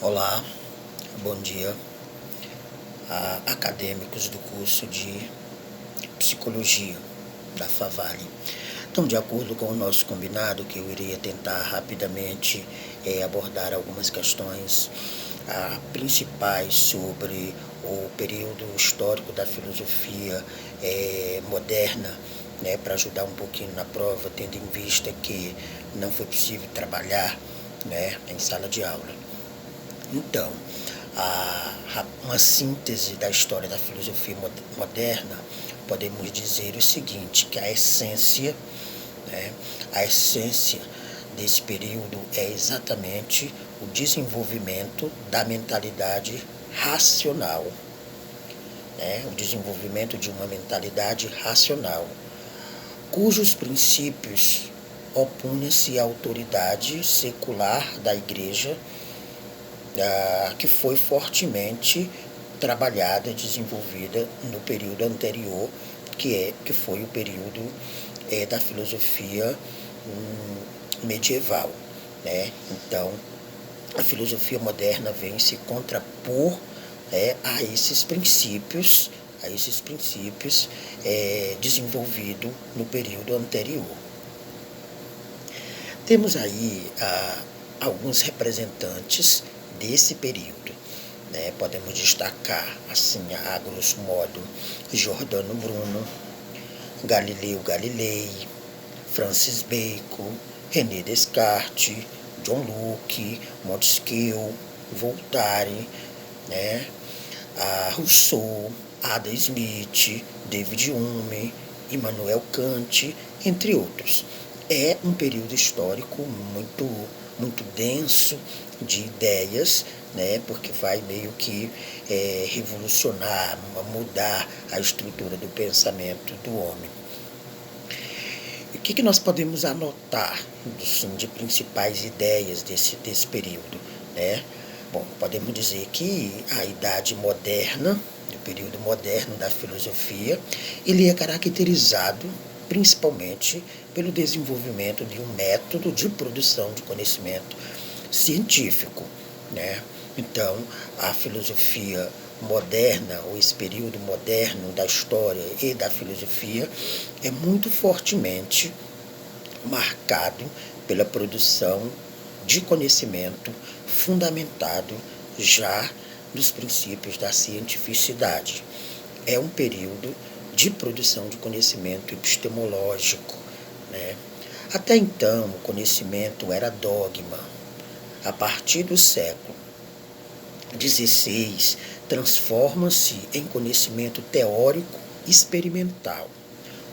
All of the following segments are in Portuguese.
Olá, bom dia a acadêmicos do curso de Psicologia da Favale. Então, de acordo com o nosso combinado, que eu iria tentar rapidamente abordar algumas questões principais sobre o período histórico da filosofia moderna, né, para ajudar um pouquinho na prova, tendo em vista que não foi possível trabalhar, né, em sala de aula. Então, uma síntese da história da filosofia moderna, podemos dizer o seguinte, que né, a essência desse período é exatamente o desenvolvimento da mentalidade racional, né, o desenvolvimento de uma mentalidade racional, cujos princípios opunham-se à autoridade secular da Igreja, que foi fortemente trabalhada e desenvolvida no período anterior, que foi o período da filosofia medieval, né? Então, a filosofia moderna vem se contrapor a esses princípios desenvolvidos no período anterior. Temos aí alguns representantes desse período, né? Podemos destacar, assim, a grosso modo, Giordano Bruno, Galileu Galilei, Francis Bacon, René Descartes, John Locke, Montesquieu, Voltaire, né? Rousseau, Adam Smith, David Hume, Immanuel Kant, entre outros. É um período histórico muito denso de ideias, né, porque vai meio que revolucionar, mudar a estrutura do pensamento do homem. O que nós podemos anotar, assim, de principais ideias desse período, né? Bom, podemos dizer que a idade moderna, o período moderno da filosofia, ele é caracterizado principalmente pelo desenvolvimento de um método de produção de conhecimento científico, né? Então, a filosofia moderna, ou esse período moderno da história e da filosofia, é muito fortemente marcado pela produção de conhecimento fundamentado já nos princípios da cientificidade. É um período de produção de conhecimento epistemológico, né? Até então, o conhecimento era dogma. A partir do século XVI, transforma-se em conhecimento teórico experimental.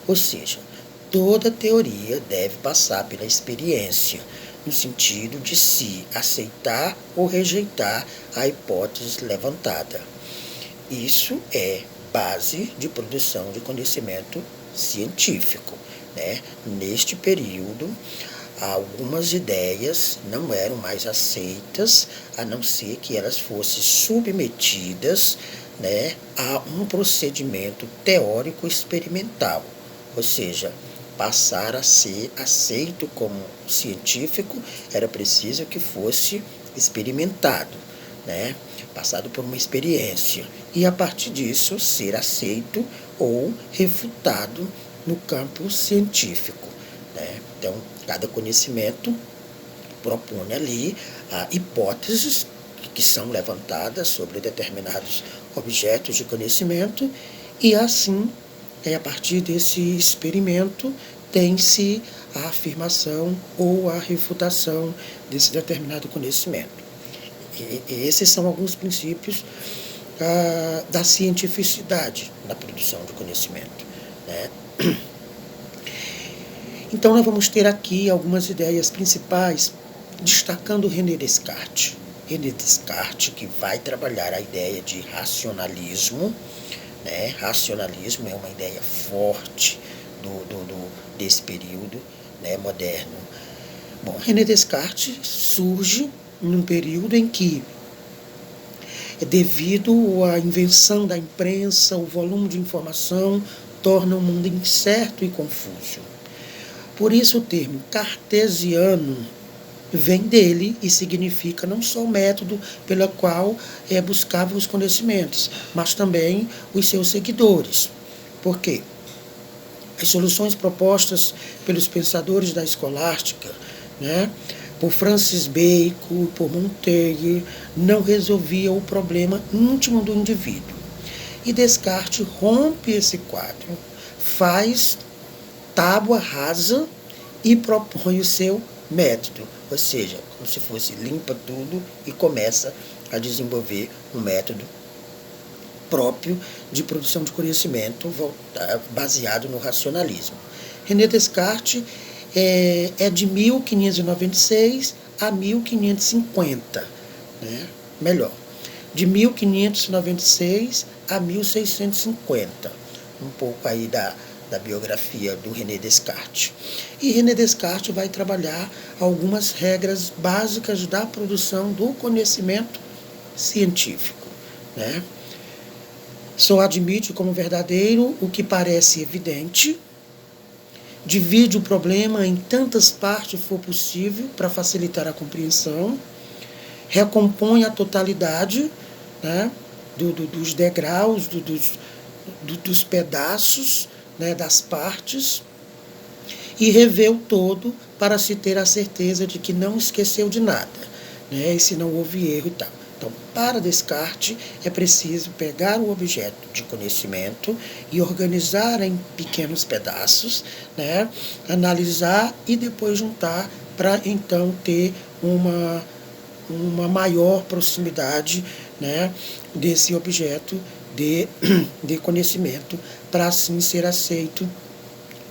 Ou seja, toda teoria deve passar pela experiência, no sentido de se aceitar ou rejeitar a hipótese levantada. Isso é base de produção de conhecimento científico, né? Neste período, algumas ideias não eram mais aceitas, a não ser que elas fossem submetidas, né, a um procedimento teórico experimental, ou seja, passar a ser aceito como científico, era preciso que fosse experimentado, né, passado por uma experiência, e a partir disso ser aceito ou refutado no campo científico, né? Então, cada conhecimento propõe ali hipóteses que são levantadas sobre determinados objetos de conhecimento, e assim, a partir desse experimento, tem-se a afirmação ou a refutação desse determinado conhecimento. E esses são alguns princípios da cientificidade na produção de conhecimento, né? Então, nós vamos ter aqui algumas ideias principais, destacando René Descartes. René Descartes, que vai trabalhar a ideia de racionalismo, né? Racionalismo é uma ideia forte desse período, né, moderno. Bom, René Descartes surge num período em que, devido à invenção da imprensa, o volume de informação torna o mundo incerto e confuso. Por isso o termo cartesiano vem dele e significa não só o método pelo qual buscava os conhecimentos, mas também os seus seguidores. Por quê? As soluções propostas pelos pensadores da escolástica, né, por Francis Bacon, por Montaigne, não resolviam o problema íntimo do indivíduo. E Descartes rompe esse quadro, faz tábua rasa e propõe o seu método, ou seja, como se fosse limpa tudo e começa a desenvolver um método próprio de produção de conhecimento baseado no racionalismo. René Descartes é de 1596 a 1550, né? Melhor, de 1596 a 1650, um pouco aí da biografia do René Descartes. E René Descartes vai trabalhar algumas regras básicas da produção do conhecimento científico, né? Só admite como verdadeiro o que parece evidente, divide o problema em tantas partes for possível para facilitar a compreensão, recompõe a totalidade, né, dos degraus, dos pedaços, né, das partes, e revê o todo para se ter a certeza de que não esqueceu de nada, né, e se não houve erro e tal. Então, para Descartes, é preciso pegar o objeto de conhecimento e organizar em pequenos pedaços, né, analisar e depois juntar para então ter uma maior proximidade, né, desse objeto de conhecimento, para assim ser aceito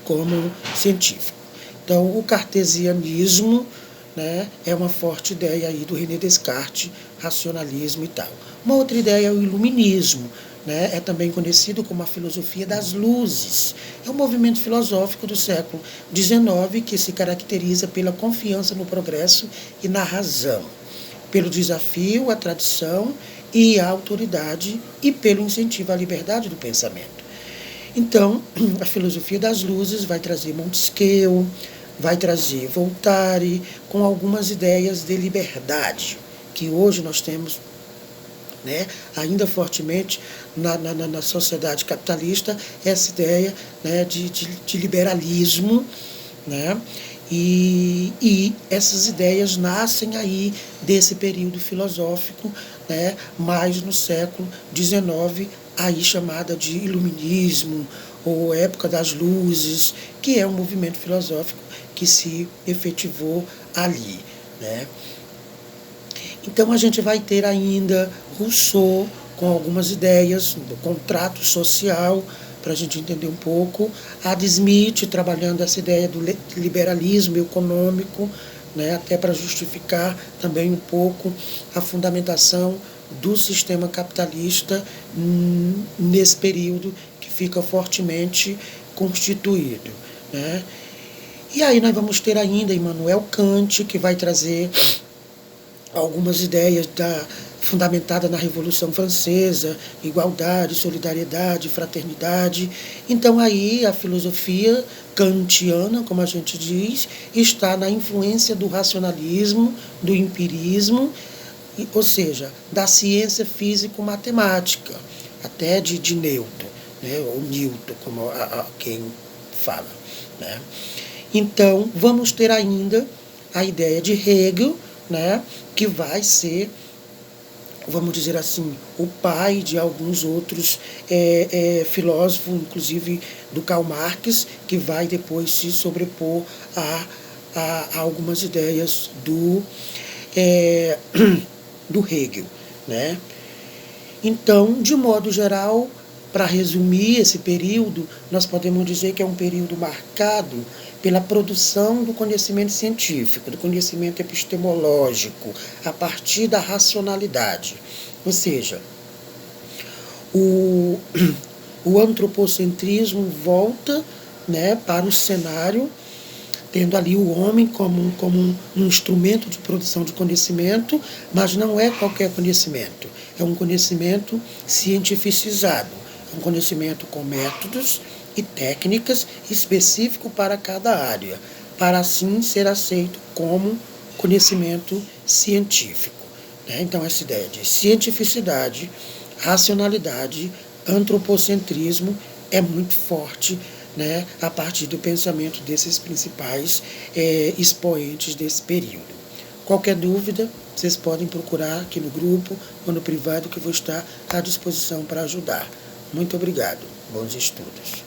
como científico. Então, o cartesianismo, né, é uma forte ideia aí do René Descartes, racionalismo e tal. Uma outra ideia é o iluminismo, né, é também conhecido como a filosofia das luzes. É um movimento filosófico do século XIX que se caracteriza pela confiança no progresso e na razão, pelo desafio à tradição e à autoridade e pelo incentivo à liberdade do pensamento. Então, a filosofia das luzes vai trazer Montesquieu, vai trazer Voltaire, com algumas ideias de liberdade, que hoje nós temos, né, ainda fortemente na sociedade capitalista, essa ideia, né, de liberalismo, né, e essas ideias nascem aí desse período filosófico, né, mais no século XIX, aí chamada de iluminismo, ou época das luzes, que é um movimento filosófico que se efetivou ali, né? Então a gente vai ter ainda Rousseau com algumas ideias do contrato social, para a gente entender um pouco, Adam Smith trabalhando essa ideia do liberalismo econômico, né, até para justificar também um pouco a fundamentação do sistema capitalista nesse período que fica fortemente constituído, né? E aí nós vamos ter ainda Immanuel Kant, que vai trazer algumas ideias fundamentadas na Revolução Francesa, igualdade, solidariedade, fraternidade. Então aí a filosofia kantiana, como a gente diz, está na influência do racionalismo, do empirismo, ou seja, da ciência físico-matemática, até de Newton, né, ou Newton, como quem fala, né? Então, vamos ter ainda a ideia de Hegel, né, que vai ser, vamos dizer assim, o pai de alguns outros filósofos, inclusive do Karl Marx, que vai depois se sobrepor a algumas ideias do Hegel, né? Então, de modo geral, para resumir esse período, nós podemos dizer que é um período marcado pela produção do conhecimento científico, do conhecimento epistemológico, a partir da racionalidade. Ou seja, o antropocentrismo volta, né, para o cenário, tendo ali o homem como um instrumento de produção de conhecimento, mas não é qualquer conhecimento, é um conhecimento cientificizado, é um conhecimento com métodos e técnicas específicos para cada área, para assim ser aceito como conhecimento científico. Né? Então, essa ideia de cientificidade, racionalidade, antropocentrismo é muito forte, né, a partir do pensamento desses principais expoentes desse período. Qualquer dúvida, vocês podem procurar aqui no grupo ou no privado, que eu vou estar à disposição para ajudar. Muito obrigado. Bons estudos.